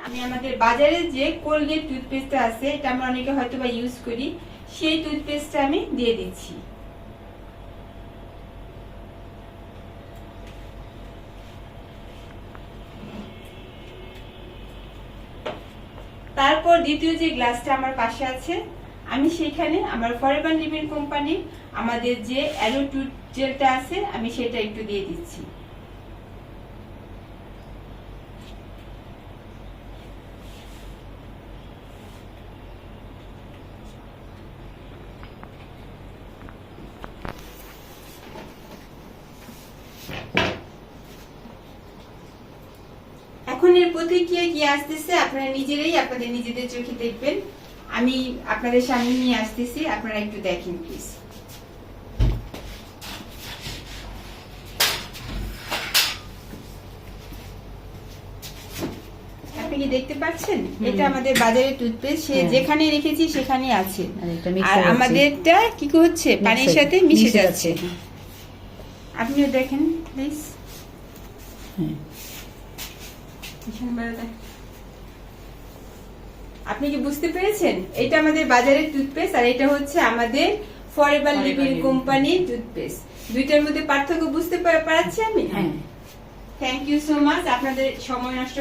আমি আমাদের বাজারে যে কোলগেট টুথপেস্টটা আছে, এটা আমরা অনেকে হয়তো বা ইউজ করি, সেই টুথপেস্টটা আমি দিয়ে দিচ্ছি। তারপর দ্বিতীয় যে গ্লাসটা আমার পাশে আছে, আমি সেখানে আমার ফরএভার লিভিং কোম্পানির আমাদের যে অ্যালো টুথ জেলটা আছে, আমি সেটা একটু দিয়ে দিচ্ছি। এখন এর প্রতিক্রিয়া কি আসতেছে আপনারা নিজেরাই আপনাদের নিজেদের চোখে দেখবেন। আমি আপনাদের সামনে নিয়ে আসতেছি, আপনারা একটু দেখেন প্লিজ। আপনি কি দেখতে পাচ্ছেন? এটা আমাদের বাজারের টুথপেস্ট, যেখানে রেখেছি সেখানে আছে, আর আমাদেরটা কি হচ্ছে, পানির সাথে মিশে যাচ্ছে। আপনিও দেখেন প্লিজ। আপনি কি বুঝতে পেরেছেন? এটা আমাদের বাজারের টুথপেস্ট, আর এটা হচ্ছে আমাদের ফরএভার লিভিং কোম্পানির টুথপেস্ট। দুইটার মধ্যে পার্থক্য বুঝতে পারছি আমি। থ্যাংক ইউ সো মাচ আপনাদের সময় নষ্ট